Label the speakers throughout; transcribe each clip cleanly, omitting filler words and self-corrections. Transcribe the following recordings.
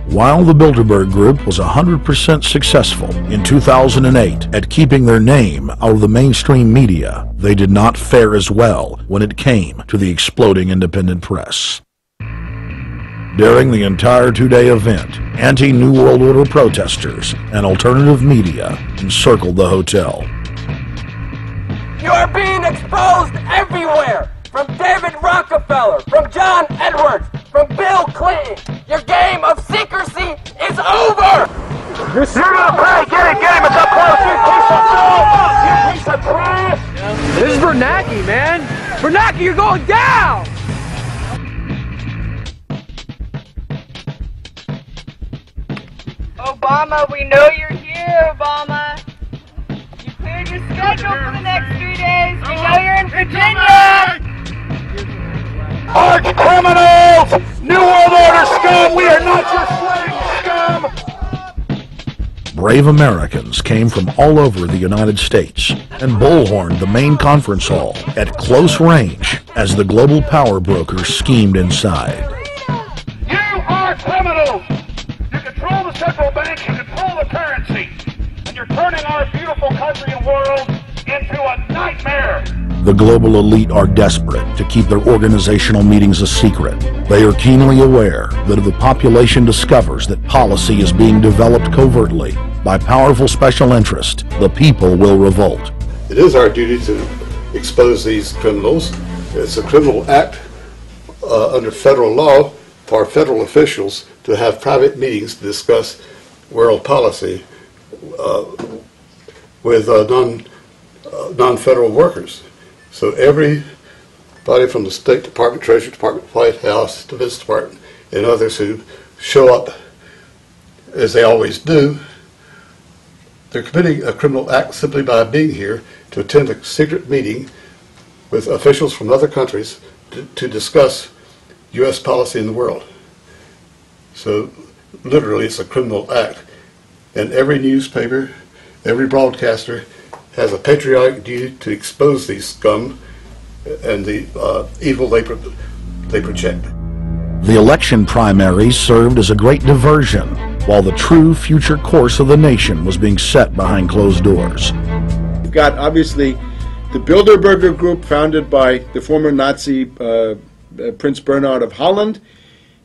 Speaker 1: While the Bilderberg Group was 100% successful in 2008 at keeping their name out of the mainstream media, they did not fare as well when it came to the exploding independent press. During the entire two-day event, anti-New World Order protesters and alternative media encircled the hotel.
Speaker 2: You are being exposed everywhere! From David Rockefeller, from John Edwards, from Bill Clinton! Your game of secrecy is over!
Speaker 3: You're gonna pay! Get him! It's up close! You piece of dog! You piece of trash!
Speaker 2: This is Bernanke, man! Bernanke, you're going down!
Speaker 4: Obama, we know you're here, Obama. You cleared your schedule for the next 3 days. We know you're in Virginia.
Speaker 3: Arch criminals! New World Order scum! We are not your slave scum!
Speaker 1: Brave Americans came from all over the United States and bullhorned the main conference hall at close range as the global power brokers schemed inside.
Speaker 3: You are criminals! You control the central bank, you control the currency, and you're turning our beautiful country and world into a nightmare!
Speaker 1: The global elite are desperate to keep their organizational meetings a secret. They are keenly aware that if the population discovers that policy is being developed covertly by powerful special interest, the people will revolt.
Speaker 5: It is our duty to expose these criminals. It's a criminal act under federal law for federal officials to have private meetings to discuss world policy with non-federal workers. So everybody from the State Department, Treasury Department, White House, Defense Department, and others who show up, as they always do, they're committing a criminal act simply by being here to attend a secret meeting with officials from other countries to discuss U.S. policy in the world. So literally it's a criminal act. And every newspaper, every broadcaster has a patriotic duty to expose these scum and the evil they project.
Speaker 1: The election primaries served as a great diversion, while the true future course of the nation was being set behind closed doors.
Speaker 6: You've got, obviously, the Bilderberger Group, founded by the former Nazi Prince Bernhard of Holland.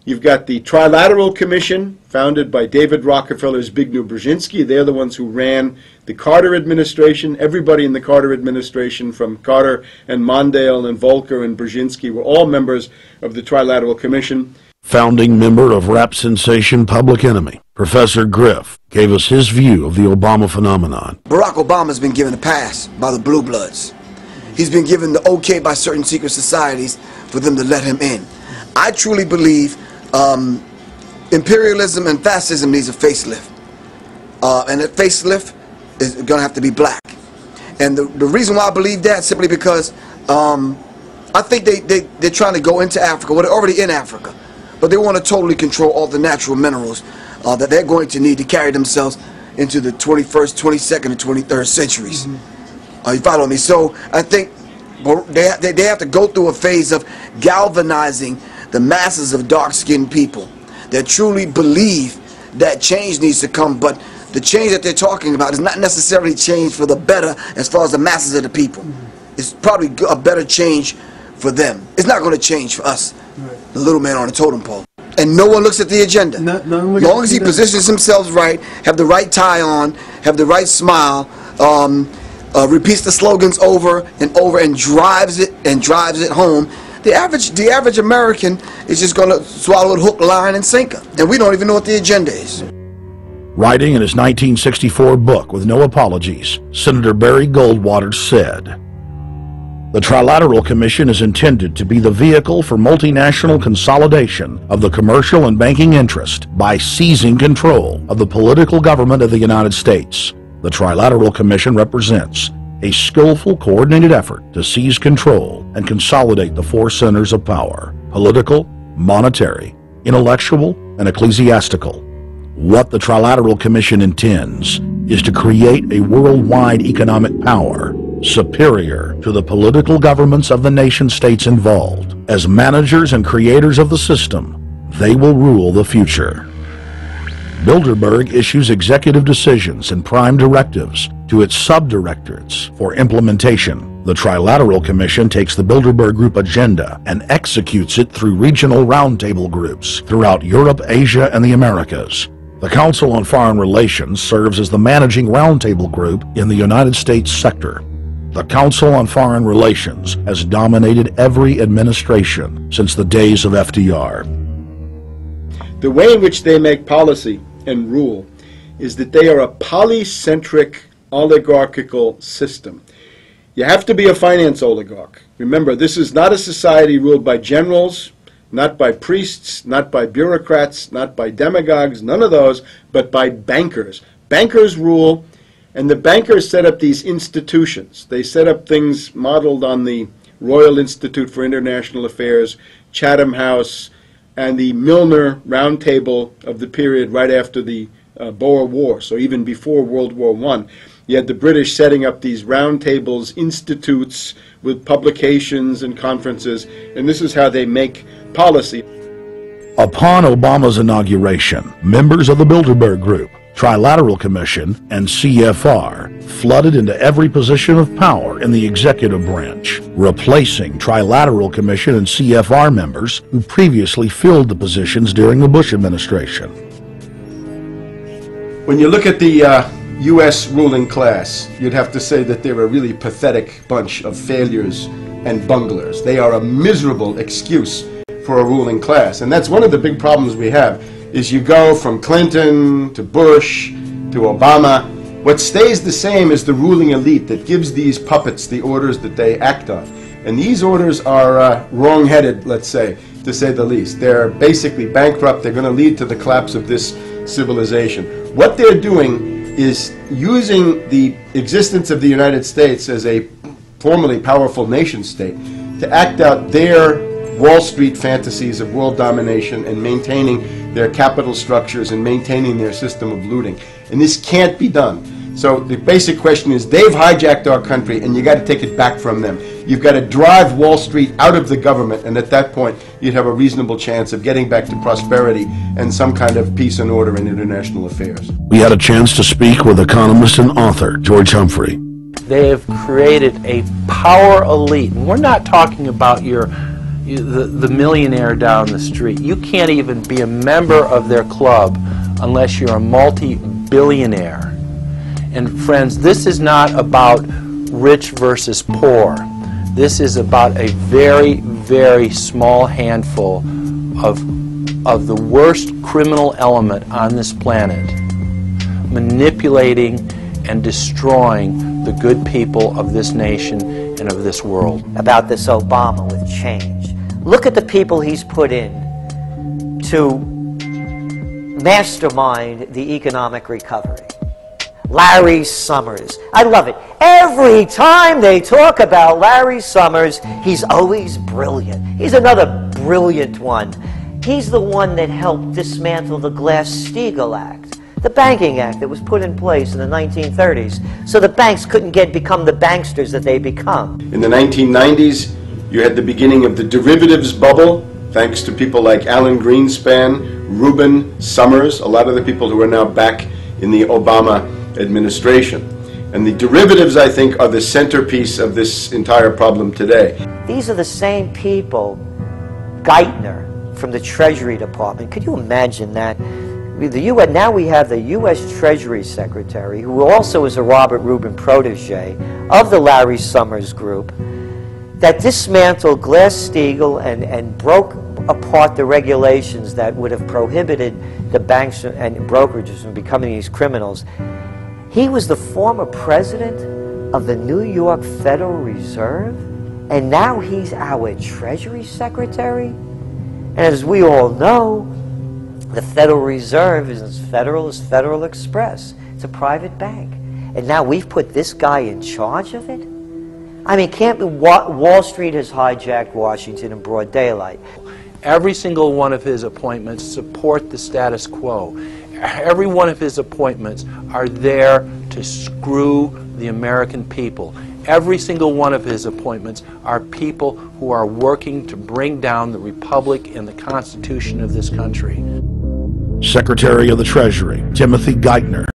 Speaker 6: You've got the Trilateral Commission, founded by David Rockefeller's Zbigniew Brzezinski. They're the ones who ran the Carter administration. Everybody in the Carter administration, from Carter and Mondale and Volcker and Brzezinski, were all members of the Trilateral Commission.
Speaker 1: Founding member of rap sensation Public Enemy, Professor Griff, gave us his view of the Obama phenomenon.
Speaker 7: Barack Obama's been given a pass by the Blue Bloods. He's been given the okay by certain secret societies for them to let him in. I truly believe imperialism and fascism needs a facelift. And that facelift is going to have to be black. And the reason why I believe that, simply because I think they're trying to go into Africa. Well, they're already in Africa. But they want to totally control all the natural minerals that they're going to need to carry themselves into the 21st, 22nd, and 23rd centuries. You follow me? So I think they have to go through a phase of galvanizing the masses of dark-skinned people that truly believe that change needs to come, but the change that they're talking about is not necessarily change for the better as far as the masses of the people. It's probably a better change for them. It's not going to change for us, the little man on the totem pole. And no one looks at the agenda. As long as he positions himself right, have the right tie on, have the right smile, repeats the slogans over and over and drives it home, the average American is just going to swallow it hook, line, and sinker. And we don't even know what the agenda is.
Speaker 1: Writing in his 1964 book, With No Apologies, Senator Barry Goldwater said, "The Trilateral Commission is intended to be the vehicle for multinational consolidation of the commercial and banking interest by seizing control of the political government of the United States. The Trilateral Commission represents a skillful, coordinated effort to seize control and consolidate the four centers of power: political, monetary, intellectual, and ecclesiastical. What the Trilateral Commission intends is to create a worldwide economic power superior to the political governments of the nation-states involved. As managers and creators of the system, they will rule the future." Bilderberg issues executive decisions and prime directives to its subdirectorates for implementation. The Trilateral Commission takes the Bilderberg Group agenda and executes it through regional roundtable groups throughout Europe, Asia, and the Americas. The Council on Foreign Relations serves as the managing roundtable group in the United States sector. The Council on Foreign Relations has dominated every administration since the days of FDR.
Speaker 6: The way in which they make policy and rule is that they are a polycentric oligarchical system. You have to be a finance oligarch. Remember, this is not a society ruled by generals, not by priests, not by bureaucrats, not by demagogues, none of those, but by bankers. Bankers rule, and the bankers set up these institutions. They set up things modeled on the Royal Institute for International Affairs, Chatham House, and the Milner Round Table of the period right after the Boer War, so even before World War I. You had the British setting up these round tables, institutes with publications and conferences, and this is how they make policy.
Speaker 1: Upon Obama's inauguration, members of the Bilderberg Group, Trilateral Commission, and CFR flooded into every position of power in the executive branch, replacing Trilateral Commission and CFR members who previously filled the positions during the Bush administration.
Speaker 6: When you look at the U.S. ruling class, you'd have to say that they're a really pathetic bunch of failures and bunglers. They are a miserable excuse for a ruling class, and that's one of the big problems we have. Is you go from Clinton to Bush to Obama. What stays the same is the ruling elite that gives these puppets the orders that they act on. And these orders are wrong-headed, let's say, to say the least. They're basically bankrupt. They're going to lead to the collapse of this civilization. What they're doing is using the existence of the United States as a formerly powerful nation state to act out their Wall Street fantasies of world domination and maintaining their capital structures and maintaining their system of looting. And this can't be done. So the basic question is, they've hijacked our country and you got to take it back from them. You've got to drive Wall Street out of the government, and at that point you'd have a reasonable chance of getting back to prosperity and some kind of peace and order in international affairs.
Speaker 1: We had a chance to speak with economist and author George Humphrey.
Speaker 8: They have created a power elite. And we're not talking about the millionaire down the street. You can't even be a member of their club unless you're a multi-billionaire. And friends, this is not about rich versus poor. This is about a very, very small handful of the worst criminal element on this planet, manipulating and destroying the good people of this nation and of this world.
Speaker 9: About this Obama with change. Look at the people he's put in to mastermind the economic recovery. Larry Summers. I love it. Every time they talk about Larry Summers, he's always brilliant. He's another brilliant one. He's the one that helped dismantle the Glass-Steagall Act, the banking act that was put in place in the 1930s, so the banks couldn't become the banksters that they become.
Speaker 6: In the 1990s, you had the beginning of the derivatives bubble, thanks to people like Alan Greenspan, Rubin, Summers, a lot of the people who are now back in the Obama administration. And the derivatives, I think, are the centerpiece of this entire problem today.
Speaker 9: These are the same people, Geithner from the Treasury Department. Could you imagine that? Now we have the U.S. Treasury Secretary, who also is a Robert Rubin protege of the Larry Summers group, that dismantled Glass-Steagall and broke apart the regulations that would have prohibited the banks and brokerages from becoming these criminals. He was the former president of the New York Federal Reserve, and now he's our Treasury Secretary. And as we all know, the Federal Reserve is as federal as Federal Express. It's a private bank. And now we've put this guy in charge of it? I mean, Wall Street has hijacked Washington in broad daylight.
Speaker 8: Every single one of his appointments support the status quo. Every one of his appointments are there to screw the American people. Every single one of his appointments are people who are working to bring down the Republic and the Constitution of this country.
Speaker 1: Secretary of the Treasury Timothy Geithner